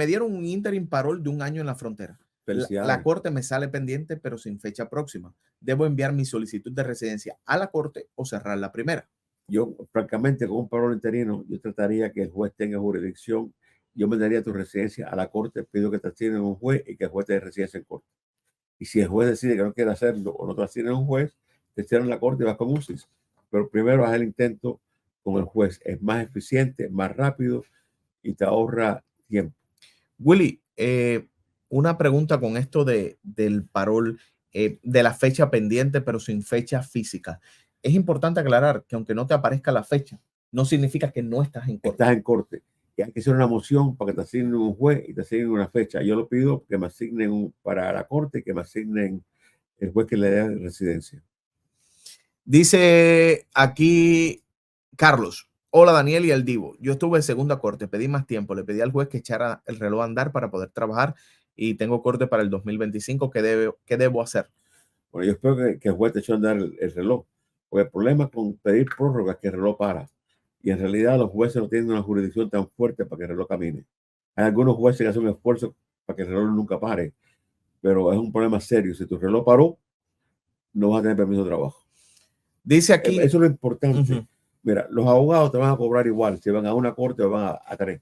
me dieron un interim parol de 1 año en la frontera. La corte me sale pendiente, pero sin fecha próxima. ¿Debo enviar mi solicitud de residencia a la corte o cerrar la primera? Yo, francamente, con un parol interino, yo trataría que el juez tenga jurisdicción. Yo mandaría tu residencia a la corte, pido que te asignen un juez y que el juez te dé residencia en corte. Y si el juez decide que no quiere hacerlo o no te asignen un juez, te cierran la corte y vas con UCIS. Pero primero haz el intento con el juez. Es más eficiente, más rápido y te ahorra tiempo. Willy, una pregunta con esto del parol, de la fecha pendiente, pero sin fecha física. Es importante aclarar que aunque no te aparezca la fecha, no significa que no estás en corte. Estás en corte. Y hay que hacer una moción para que te asignen un juez y te asignen una fecha. Yo lo pido que me asignen para la corte, que me asignen el juez que le dé residencia. Dice aquí Carlos. Hola Daniel y el Divo. Yo estuve en segunda corte, pedí más tiempo, le pedí al juez que echara el reloj a andar para poder trabajar y tengo corte para el 2025. ¿Qué debo hacer? Bueno, yo espero que el juez te eche a andar el reloj. Porque el problema con pedir prórroga es que el reloj para. Y en realidad los jueces no tienen una jurisdicción tan fuerte para que el reloj camine. Hay algunos jueces que hacen un esfuerzo para que el reloj nunca pare, pero es un problema serio. Si tu reloj paró, no vas a tener permiso de trabajo. Dice aquí. Eso es lo importante. Mira, los abogados te van a cobrar igual si van a una corte o van a 3.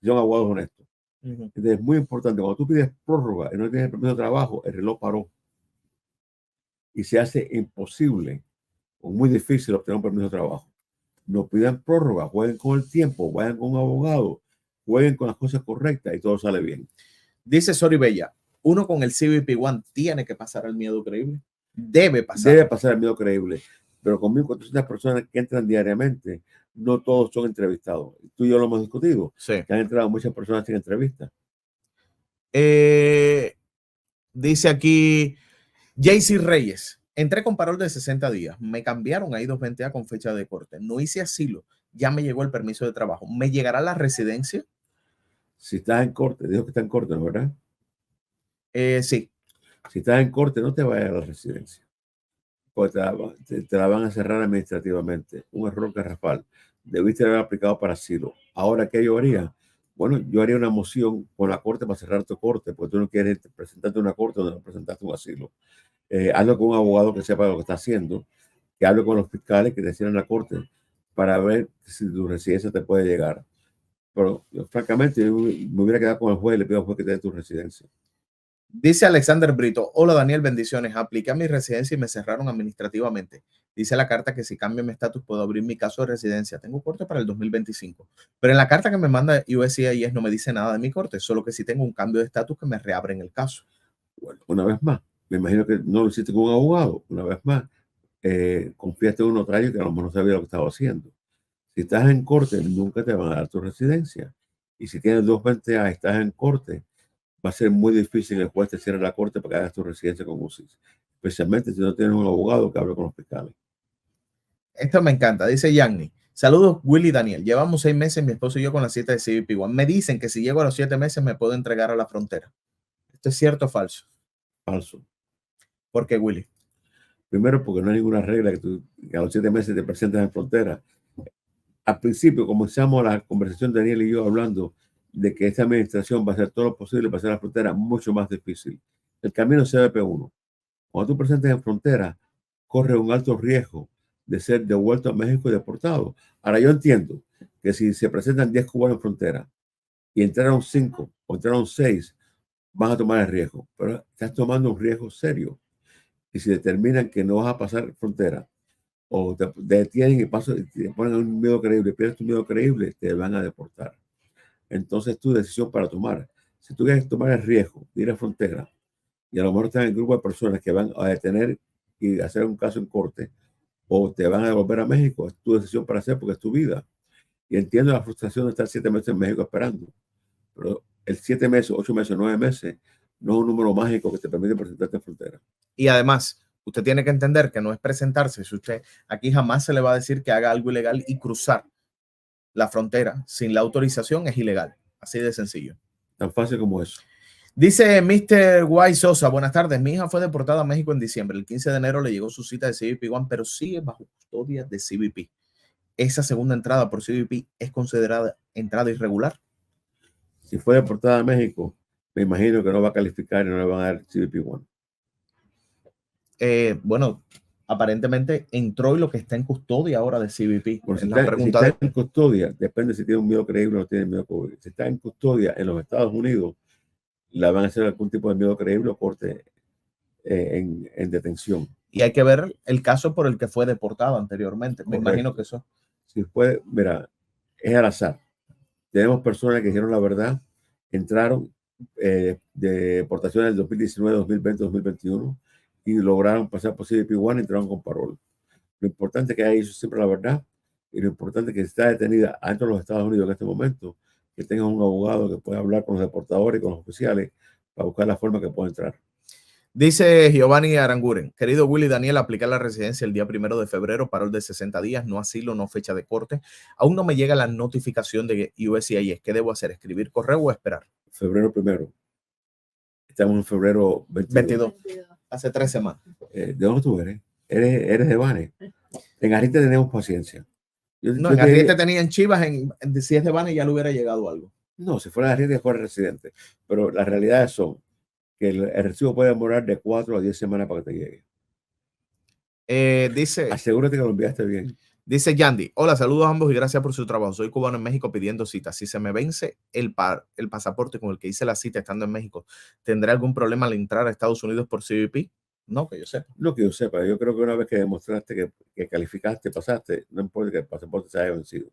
Si son abogados honestos. Entonces es muy importante. Cuando tú pides prórroga y no tienes permiso de trabajo, el reloj paró. Y se hace imposible o muy difícil obtener un permiso de trabajo. No pidan prórroga, jueguen con el tiempo, vayan con un abogado, jueguen con las cosas correctas y todo sale bien. Dice Sori Bella, uno con el CBP One tiene que pasar el miedo creíble. Debe pasar. Debe pasar el miedo creíble. Pero con 1.400 personas que entran diariamente, no todos son entrevistados. Tú y yo lo hemos discutido. Sí. Que han entrado muchas personas sin entrevista. Dice aquí JC Reyes. Entré con parol de 60 días. Me cambiaron a I-220A con fecha de corte. No hice asilo. Ya me llegó el permiso de trabajo. ¿Me llegará la residencia? Si estás en corte, dijo que está en corte, ¿no, verdad? Sí. Si estás en corte, no te vayas a la residencia. Porque te la van a cerrar administrativamente. Un error garrafal. Debiste haber aplicado para asilo. Ahora, ¿qué yo haría? Bueno, yo haría una moción con la corte para cerrar tu corte, porque tú no quieres presentarte una corte donde no presentaste un asilo. Hazlo con un abogado que sepa lo que está haciendo, que hable con los fiscales que te cierren la corte para ver si tu residencia te puede llegar. Pero yo, francamente, yo me hubiera quedado con el juez y le pido al juez que te dé tu residencia. Dice Alexander Brito, hola Daniel, bendiciones. Apliqué a mi residencia y me cerraron administrativamente. Dice la carta que si cambio mi estatus puedo abrir mi caso de residencia. Tengo corte para el 2025. Pero en la carta que me manda USCIS no me dice nada de mi corte, solo que si tengo un cambio de estatus que me reabren el caso. Bueno, una vez más, me imagino que no lo hiciste con un abogado. Una vez más, confiaste en un notario que a lo mejor no sabía lo que estaba haciendo. Si estás en corte, nunca te van a dar tu residencia. Y si tienes 220A y estás en corte, va a ser muy difícil que el juez te cierre la corte para que hagas tu residencia con UCIS. Especialmente si no tienes un abogado que hable con los fiscales. Esto me encanta, dice Yanni. Saludos, Willy y Daniel. Llevamos 6 meses, mi esposo y yo, con la cita de CBP One. Me dicen que si llego a los 7 meses me puedo entregar a la frontera. ¿Esto es cierto o falso? Falso. ¿Por qué, Willy? Primero, porque no hay ninguna regla que a los 7 meses te presentes en frontera. Al principio comenzamos la conversación, Daniel y yo, hablando de que esta administración va a hacer todo lo posible para hacer la frontera mucho más difícil. El camino CBP1. Cuando tú presentes en frontera, corre un alto riesgo de ser devuelto a México y deportado. Ahora, yo entiendo que si se presentan 10 cubanos en frontera y entraron 5 o entraron 6, van a tomar el riesgo, pero estás tomando un riesgo serio. Y si determinan que no vas a pasar frontera o te detienen y te ponen un miedo creíble, pierdes tu miedo creíble, te van a deportar. Entonces, tu decisión para tomar. Si tú quieres tomar el riesgo de ir a frontera y a lo mejor están en el grupo de personas que van a detener y hacer un caso en corte o te van a devolver a México, es tu decisión para hacer porque es tu vida. Y entiendo la frustración de estar 7 meses en México esperando, pero el 7 meses, 8 meses, 9 meses no es un número mágico que te permite presentarte en frontera. Y además, usted tiene que entender que no es presentarse. Si usted aquí jamás se le va a decir que haga algo ilegal y cruzar la frontera sin la autorización es ilegal. Así de sencillo. Tan fácil como eso. Dice Mr. Guay Sosa, buenas tardes. Mi hija fue deportada a México en diciembre. El 15 de enero le llegó su cita de CBP One, pero sigue bajo custodia de CBP. ¿Esa segunda entrada por CBP es considerada entrada irregular? Si fue deportada a México, me imagino que no va a calificar y no le van a dar CBP-1. Bueno, aparentemente entró y lo que está en custodia ahora de CBP. Bueno, si La está pregunta en custodia, depende si tiene un miedo creíble o no tiene miedo creíble. Si está en custodia en los Estados Unidos, la van a hacer algún tipo de miedo creíble o corte en detención. y hay que ver el caso por el que fue deportado anteriormente. Me imagino que eso. Si fue, mira, es al azar. Tenemos personas que dijeron la verdad, entraron de deportación del 2019, 2020, 2021 y lograron pasar por CBP-1 y entraron con parol. Lo importante es que haya dicho siempre la verdad y lo importante es que si está detenida dentro de los Estados Unidos en este momento, que tenga un abogado que pueda hablar con los deportadores y con los oficiales para buscar la forma que pueda entrar. Dice Giovanni Aranguren, querido Willy Daniel, aplicar la residencia el día 1 de febrero, parol de 60 días, no asilo, no fecha de corte. Aún no me llega la notificación de USCIS. ¿Qué debo hacer? ¿Escribir correo o esperar? Febrero 1. Estamos en febrero 22. Hace 3 semanas. ¿De dónde tú eres? Eres de Bane. En Arrite tenemos paciencia. No, en Arriete tenían Chivas, si es de Bane ya le hubiera llegado algo. No, si fuera de Arriete fuera residente. Pero las realidades son que el recibo puede demorar de 4 a 10 semanas para que te llegue. Dice, asegúrate que lo enviaste bien. Dice Yandy, hola, saludos a ambos y gracias por su trabajo. Soy cubano en México pidiendo cita. Si se me vence el pasaporte con el que hice la cita estando en México, ¿tendré algún problema al entrar a Estados Unidos por CBP? No, que yo sepa. No que yo sepa. Yo creo que una vez que demostraste que calificaste, pasaste, no importa que el pasaporte se haya vencido.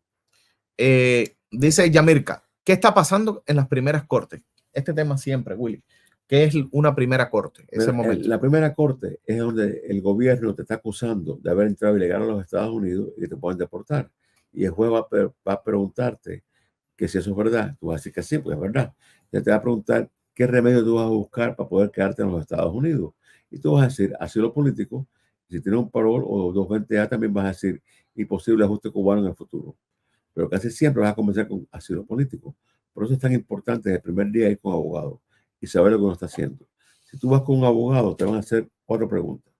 Dice Yamirka, ¿qué está pasando en las primeras cortes? Este tema siempre, Willy. ¿Qué es una primera corte? Ese momento. La primera corte es donde el gobierno te está acusando de haber entrado ilegal a los Estados Unidos y que te pueden deportar. Y el juez va a preguntarte que si eso es verdad. Tú vas a decir que sí, pues es verdad. Ya te va a preguntar qué remedio tú vas a buscar para poder quedarte en los Estados Unidos. Y tú vas a decir asilo político. Si tienes un parol o 220A, también vas a decir y posible ajuste cubano en el futuro. Pero casi siempre vas a comenzar con asilo político. Por eso es tan importante desde el primer día ir con abogado y saber lo que uno está haciendo. Si tú vas con un abogado, te van a hacer 4 preguntas.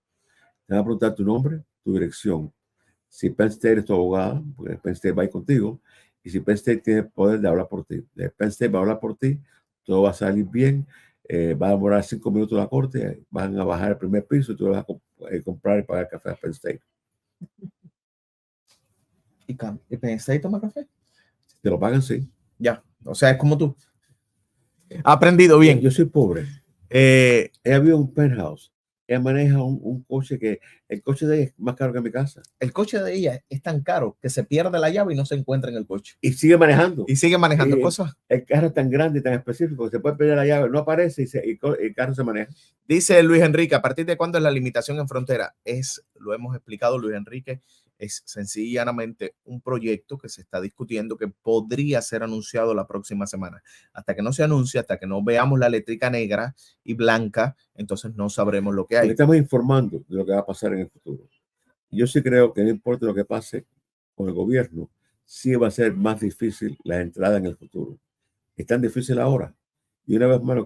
Te van a preguntar tu nombre, tu dirección. Si Penn State es tu abogada, porque Penn State va a ir contigo, y si Penn State tiene poder de hablar por ti. Penn State va a hablar por ti, todo va a salir bien, va a demorar 5 minutos la corte, van a bajar al primer piso y tú vas a comprar y pagar café a Penn State. ¿Y Penn State toma café? Te lo pagan, sí. Ya, o sea, es como tú. Ha aprendido bien. Yo soy pobre. Ella vive en un penthouse. Ella maneja un coche que el coche de ella es más caro que mi casa. El coche de ella es tan caro que se pierde la llave y no se encuentra en el coche. Y sigue manejando. Y sigue manejando cosas. El carro es tan grande y tan específico que se puede perder la llave, no aparece y el carro se maneja. Dice Luis Enrique, ¿a partir de cuándo es la limitación en frontera? Lo hemos explicado, Luis Enrique, es sencillamente un proyecto que se está discutiendo que podría ser anunciado la próxima semana. Hasta que no se anuncie, hasta que no veamos la letrica negra y blanca, entonces no sabremos lo que hay. Estamos informando de lo que va a pasar en el futuro. Yo sí creo que no importa lo que pase con el gobierno, sí va a ser más difícil la entrada en el futuro. Es tan difícil ahora. Y una vez más,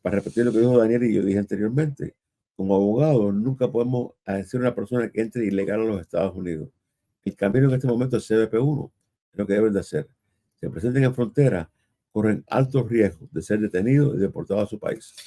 para repetir lo que dijo Daniel y yo dije anteriormente, como abogado nunca podemos decir a una persona que entre ilegal a los Estados Unidos. El camino en este momento es CBP-1, es lo que deben de hacer. Se presenten en frontera, corren altos riesgos de ser detenidos y deportados a su país.